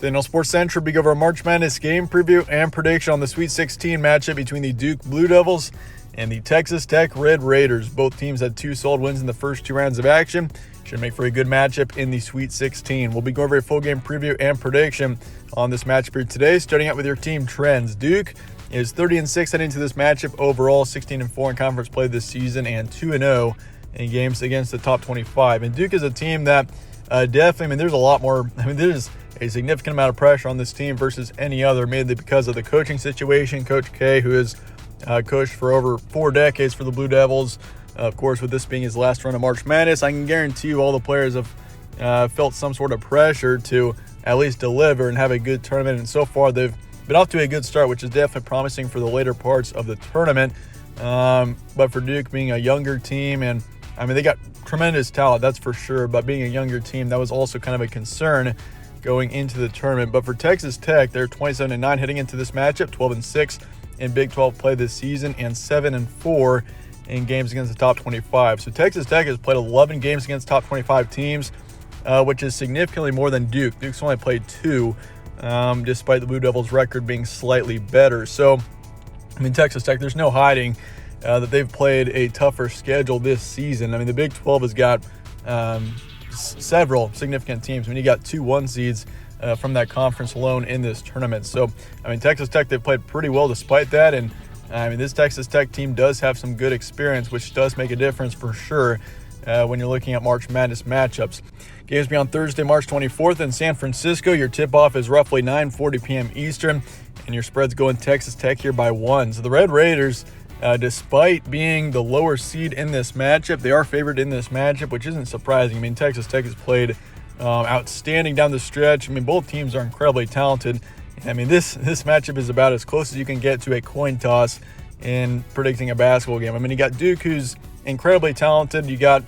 Daniel Sports Central, big over a March Madness game preview and prediction on the Sweet 16 matchup between the Duke Blue Devils and the Texas Tech Red Raiders. Both teams had 2 solid wins in the first 2 rounds of action. Should make for a good matchup in the Sweet 16. We'll be going over a full game preview and prediction on this matchup here today. Starting out with your team trends. Duke is 30-6 heading into this matchup overall, 16-4 in conference play this season, and 2-0 in games against the top 25. And Duke is a team that definitely, there's a lot more, there's a significant amount of pressure on this team versus any other, mainly because of the coaching situation. Coach K, who has coached for over 4 decades for the Blue Devils, of course, with this being his last run of March Madness, I can guarantee you all the players have felt some sort of pressure to at least deliver and have a good tournament. And so far, they've been off to a good start, which is definitely promising for the later parts of the tournament. But for Duke being a younger team, and they got tremendous talent, that's for sure. But being a younger team, that was also kind of a concern going into the tournament. But for Texas Tech, they're 27-9 heading into this matchup, 12-6 in Big 12 play this season, and 7-4 in games against the top 25. So Texas Tech has played 11 games against top 25 teams, which is significantly more than Duke. Duke's only played 2, despite the Blue Devils' record being slightly better. So, Texas Tech, there's no hiding that they've played a tougher schedule this season. The Big 12 has got several significant teams. You got 2 1 seeds from that conference alone in this tournament. So, Texas Tech, they've played pretty well despite that. And, this Texas Tech team does have some good experience, which does make a difference for sure when you're looking at March Madness matchups. Games be on Thursday, March 24th in San Francisco. Your tip-off is roughly 9:40 p.m. Eastern, and your spread's going Texas Tech here by 1. So the Red Raiders, despite being the lower seed in this matchup, they are favored in this matchup, which isn't surprising. Texas Tech has played outstanding down the stretch. Both teams are incredibly talented. This matchup is about as close as you can get to a coin toss in predicting a basketball game. You got Duke, who's incredibly talented. You got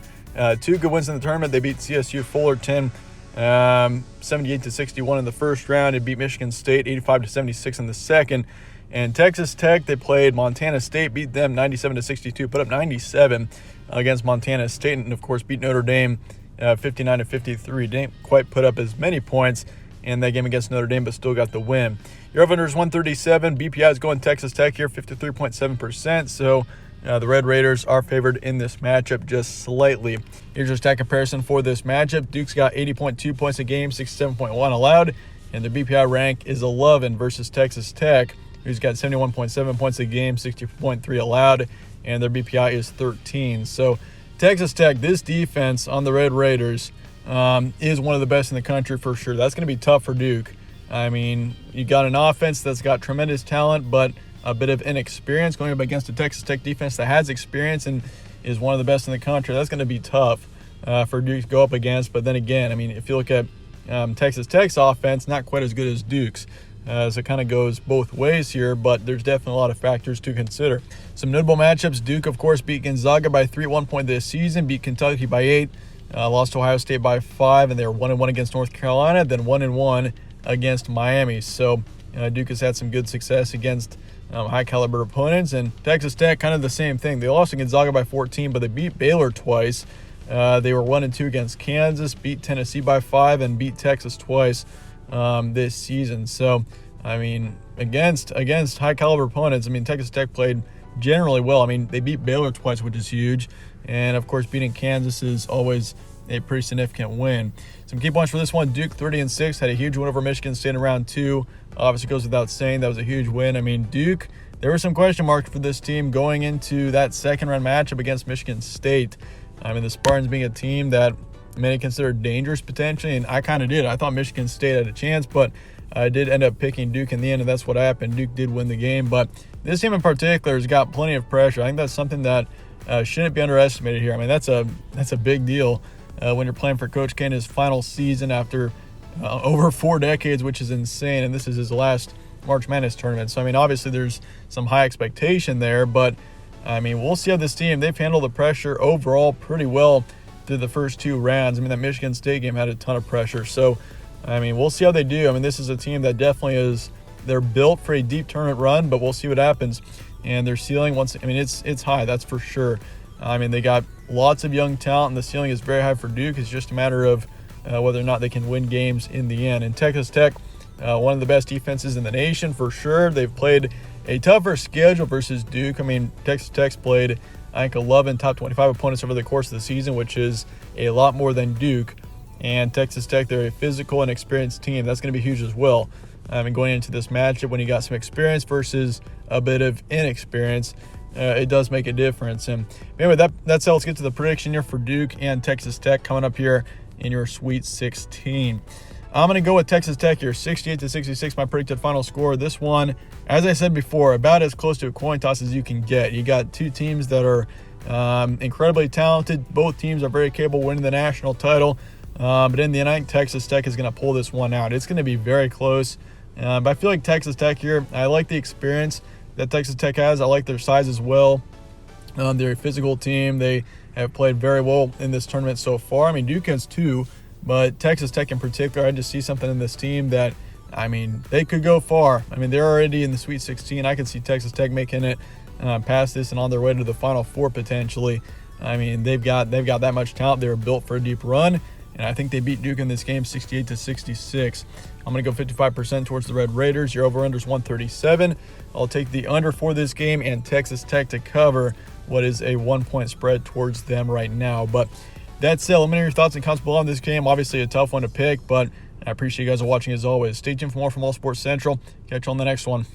2 good wins in the tournament. They beat CSU Fullerton 78-61 in the first round. They beat Michigan State 85-76 in the second. And Texas Tech, they played Montana State, beat them 97-62, put up 97 against Montana State, and of course beat Notre Dame 59-53. Didn't quite put up as many points in that game against Notre Dame, but still got the win. Your over-under is 137. BPI is going Texas Tech here, 53.7%. So the Red Raiders are favored in this matchup just slightly. Here's your stat comparison for this matchup. Duke's got 80.2 points a game, 67.1 allowed, and their BPI rank is 11 versus Texas Tech, who's got 71.7 points a game, 60.3 allowed, and their BPI is 13. So Texas Tech, this defense on the Red Raiders is one of the best in the country for sure. That's going to be tough for Duke. You got an offense that's got tremendous talent, but a bit of inexperience going up against a Texas Tech defense that has experience and is one of the best in the country. That's going to be tough for Duke to go up against. But then again, if you look at Texas Tech's offense, not quite as good as Duke's. So it kind of goes both ways here, but there's definitely a lot of factors to consider. Some notable matchups. Duke, of course, beat Gonzaga by 3 at one point this season, beat Kentucky by 8, lost to Ohio State by 5, and they were 1-1 against North Carolina, then 1-1 against Miami. So Duke has had some good success against high-caliber opponents, and Texas Tech, kind of the same thing. They lost to Gonzaga by 14, but they beat Baylor twice. They were 1-2 against Kansas, beat Tennessee by 5, and beat Texas twice this season. So, against high-caliber opponents, Texas Tech played generally well. They beat Baylor twice, which is huge, and of course, beating Kansas is always a pretty significant win. Some key points for this one: Duke 30-6 had a huge win over Michigan State in round 2. Obviously, goes without saying that was a huge win. Duke, there were some question marks for this team going into that second-round matchup against Michigan State. The Spartans being a team that many considered dangerous potentially, and I kind of did. I thought Michigan State had a chance, but I did end up picking Duke in the end, and that's what happened. Duke did win the game, but this team in particular has got plenty of pressure. I think that's something that shouldn't be underestimated here. That's a big deal when you're playing for Coach K in his final season after over 4 decades, which is insane, and this is his last March Madness tournament. So, obviously there's some high expectation there, but, we'll see how this team, they've handled the pressure overall pretty well through the first 2 rounds. That Michigan State game had a ton of pressure. So, we'll see how they do. This is a team that definitely they're built for a deep tournament run, but we'll see what happens. And their ceiling, it's high, that's for sure. They got lots of young talent, and the ceiling is very high for Duke. It's just a matter of whether or not they can win games in the end. And Texas Tech, one of the best defenses in the nation for sure. They've played a tougher schedule versus Duke. I mean, Texas Tech's played, I think, 11 top 25 opponents over the course of the season, which is a lot more than Duke. And Texas Tech, they're a physical and experienced team. That's going to be huge as well. And going into this matchup, when you got some experience versus a bit of inexperience, it does make a difference. And anyway, that's how. Let's get to the prediction here for Duke and Texas Tech coming up here in your Sweet 16. I'm going to go with Texas Tech here, 68-66, my predicted final score. This one, as I said before, about as close to a coin toss as you can get. You got two teams that are incredibly talented. Both teams are very capable of winning the national title. But in the end, I think Texas Tech is going to pull this one out. It's going to be very close. But I feel like Texas Tech here, I like the experience that Texas Tech has. I like their size as well. They're a physical team. They have played very well in this tournament so far. I mean, Duke has too. But Texas Tech in particular, I just see something in this team that, I mean, they could go far. I mean, they're already in the Sweet 16. I can see Texas Tech making it past this and on their way to the Final Four potentially. I mean, they've got that much talent. They were built for a deep run, and I think they beat Duke in this game 68-66. I'm going to go 55% towards the Red Raiders. Your over-under is 137. I'll take the under for this game and Texas Tech to cover what is a 1-point spread towards them right now. But that's it. Let me know your thoughts and comments below on this game. Obviously a tough one to pick, but I appreciate you guys watching as always. Stay tuned for more from All Sports Central. Catch you on the next one.